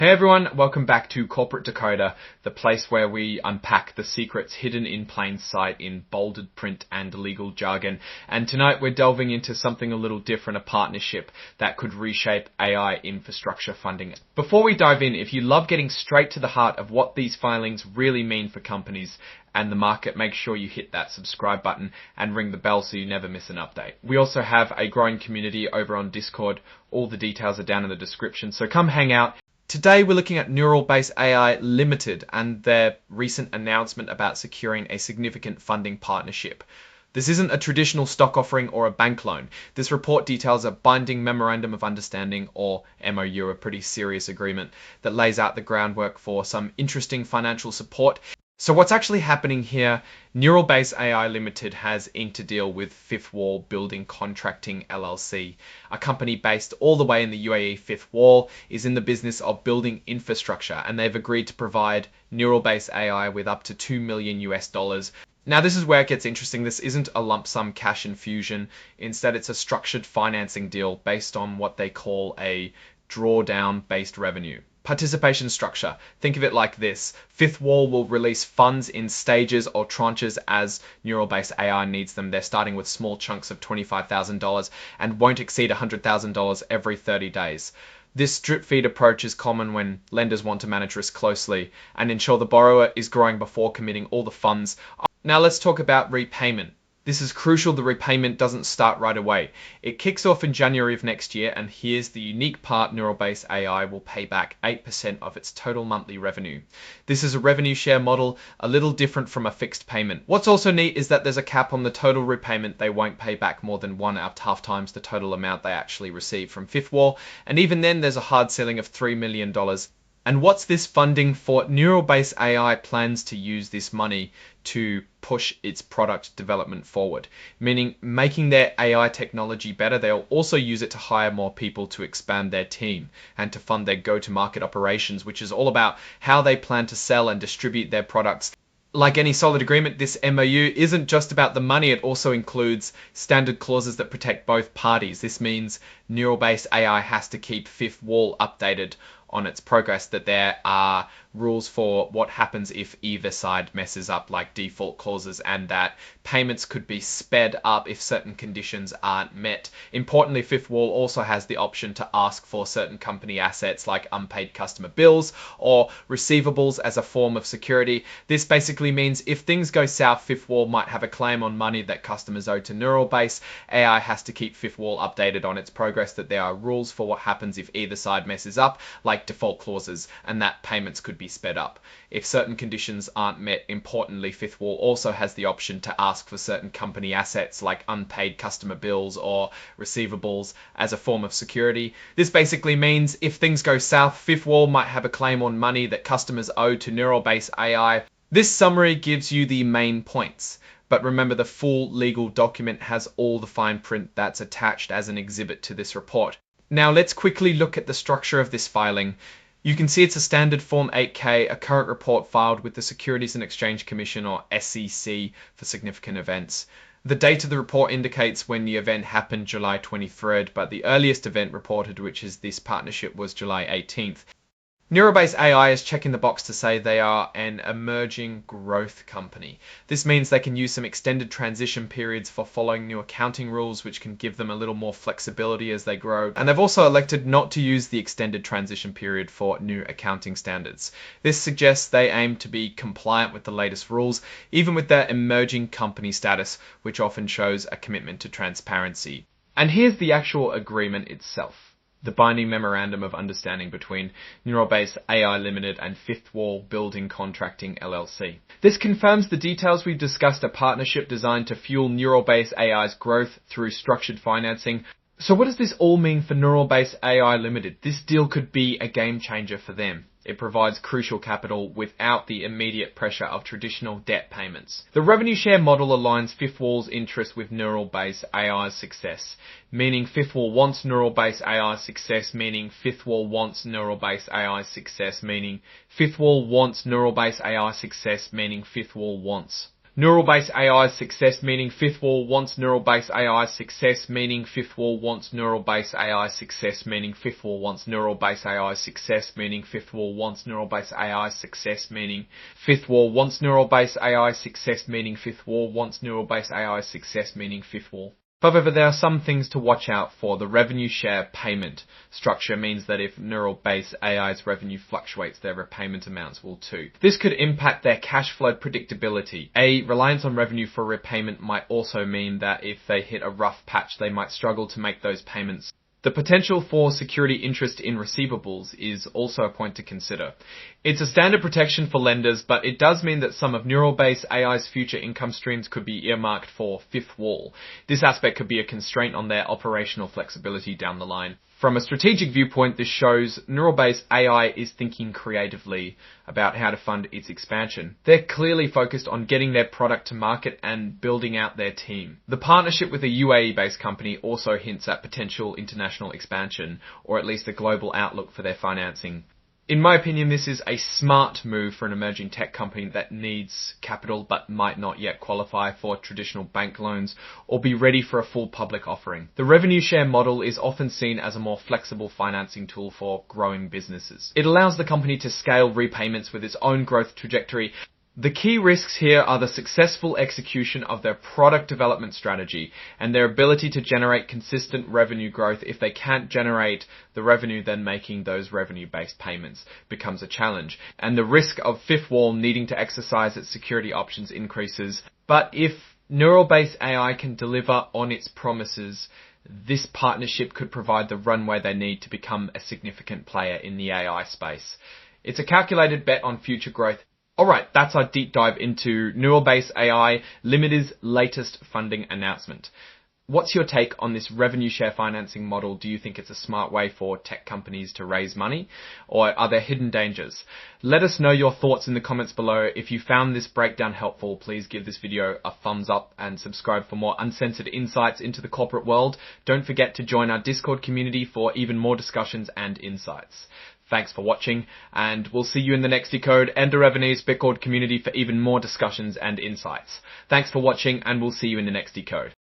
Hey everyone, welcome back to Corporate Decoder, the place where we unpack the secrets hidden in plain sight in bolded print and legal jargon. And tonight we're delving into something a little different, a partnership that could reshape AI infrastructure funding. Before we dive in, if you love getting straight to the heart of what these filings really mean for companies and the market, make sure you hit that subscribe button and ring the bell so you never miss an update. We also have a growing community over on Discord. All the details are down in the description, so come hang out. Today we're looking at NEURALBASE AI Limited and their recent announcement about securing a significant funding partnership. This isn't a traditional stock offering or a bank loan. This report details a binding memorandum of understanding, or MOU, a pretty serious agreement that lays out the groundwork for some interesting financial support. So what's actually happening here? NEURALBASE AI Limited has inked a deal with Fifth Wall Building Contracting LLC. A company based all the way in the UAE. Fifth Wall is in the business of building infrastructure, and they've agreed to provide NEURALBASE AI with up to $2 million US. Now this is where it gets interesting. This isn't a lump sum cash infusion. Instead, it's a structured financing deal based on what they call a drawdown based revenue. Participation structure. Think of it like this. Fifth Wall will release funds in stages or tranches as NEURALBASE AI needs them. They're starting with small chunks of $25,000 and won't exceed $100,000 every 30 days. This drip feed approach is common when lenders want to manage risk closely and ensure the borrower is growing before committing all the funds. Now let's talk about repayment. This is crucial. The repayment doesn't start right away. It kicks off in January of next year, and here's the unique part: NEURALBASE AI will pay back 8% of its total monthly revenue. This is a revenue share model, a little different from a fixed payment. What's also neat is that there's a cap on the total repayment. They won't pay back more than 1.5 times the total amount they actually receive from Fifth Wall, and even then there's a hard ceiling of $3 million. And what's this funding for? NEURALBASE AI plans to use this money to push its product development forward, meaning making their AI technology better. They'll also use it to hire more people to expand their team and to fund their go-to-market operations, which is all about how they plan to sell and distribute their products. Like any solid agreement, this MOU isn't just about the money. It also includes standard clauses that protect both parties. This means NEURALBASE AI has to keep Fifth Wall updated on its progress, that there are rules for what happens if either side messes up, like default clauses, and that payments could be sped up if certain conditions aren't met. Importantly, Fifth Wall also has the option to ask for certain company assets like unpaid customer bills or receivables as a form of security. This basically means if things go south, Fifth Wall might have a claim on money that customers owe to NEURALBASE. AI has to keep Fifth Wall updated on its progress, that there are rules for what happens if either side messes up, like default clauses, and that payments could be sped up if certain conditions aren't met. Importantly, Fifth Wall also has the option to ask for certain company assets like unpaid customer bills or receivables as a form of security. This basically means if things go south, Fifth Wall might have a claim on money that customers owe to NEURALBASE AI. This summary gives you the main points, but remember, the full legal document has all the fine print that's attached as an exhibit to this report. Now let's quickly look at the structure of this filing. You can see it's a standard Form 8K, a current report filed with the Securities and Exchange Commission, or SEC, for significant events. The date of the report indicates when the event happened, July 23rd, but the earliest event reported, which is this partnership, was July 18th. NEURALBASE AI is checking the box to say they are an emerging growth company. This means they can use some extended transition periods for following new accounting rules, which can give them a little more flexibility as they grow. And they've also elected not to use the extended transition period for new accounting standards. This suggests they aim to be compliant with the latest rules, even with their emerging company status, which often shows a commitment to transparency. And here's the actual agreement itself: the binding memorandum of understanding between NEURALBASE AI Limited and Fifth Wall Building Contracting LLC. This confirms the details we've discussed: a partnership designed to fuel NEURALBASE AI's growth through structured financing. So what does this all mean for NEURALBASE AI Limited? This deal could be a game changer for them. It provides crucial capital without the immediate pressure of traditional debt payments. The revenue share model aligns Fifth Wall's interest with NEURALBASE AI's success, meaning Fifth Wall wants NEURALBASE AI's success, meaning Fifth Wall wants NEURALBASE AI's success, meaning Fifth Wall wants NEURALBASE AI's success, meaning Fifth Wall wants. NeuralBase AI's success, meaning fifth wall wants NeuralBase AI's success, meaning fifth wall wants NeuralBase AI's success, meaning fifth wall wants NeuralBase AI's success, meaning fifth wall wants NeuralBase AI's success, meaning fifth wall wants NeuralBase AI's success, meaning fifth wall wants NeuralBase AI's success, meaning fifth wall. However, there are some things to watch out for. The revenue share payment structure means that if NeuralBase AI's revenue fluctuates, their repayment amounts will too. This could impact their cash flow predictability. A reliance on revenue for repayment might also mean that if they hit a rough patch, they might struggle to make those payments. The potential for security interest in receivables is also a point to consider. It's a standard protection for lenders, but it does mean that some of NeuralBase AI's future income streams could be earmarked for fifth wall. This aspect could be a constraint on their operational flexibility down the line. From a strategic viewpoint, this shows NeuralBase AI is thinking creatively about how to fund its expansion. They're clearly focused on getting their product to market and building out their team. The partnership with a UAE-based company also hints at potential international expansion, or at least a global outlook for their financing. In my opinion, this is a smart move for an emerging tech company that needs capital but might not yet qualify for traditional bank loans or be ready for a full public offering. The revenue share model is often seen as a more flexible financing tool for growing businesses. It allows the company to scale repayments with its own growth trajectory. The key risks here are the successful execution of their product development strategy and their ability to generate consistent revenue growth. If they can't generate the revenue, then making those revenue-based payments becomes a challenge. And the risk of fifth wall needing to exercise its security options increases. But if NeuralBase AI can deliver on its promises, this partnership could provide the runway they need to become a significant player in the AI space. It's a calculated bet on future growth. Alright, that's our deep dive into NeuralBase AI Limited's latest funding announcement. What's your take on this revenue share financing model? Do you think it's a smart way for tech companies to raise money? Or are there hidden dangers? Let us know your thoughts in the comments below. If you found this breakdown helpful, please give this video a thumbs up and subscribe for more uncensored insights into the corporate world. Don't forget to join our Discord community for even more discussions and insights. Thanks for watching, and we'll see you in the next Decode and the Revenues Bitcoin community for even more discussions and insights. Thanks for watching, and we'll see you in the next Decode.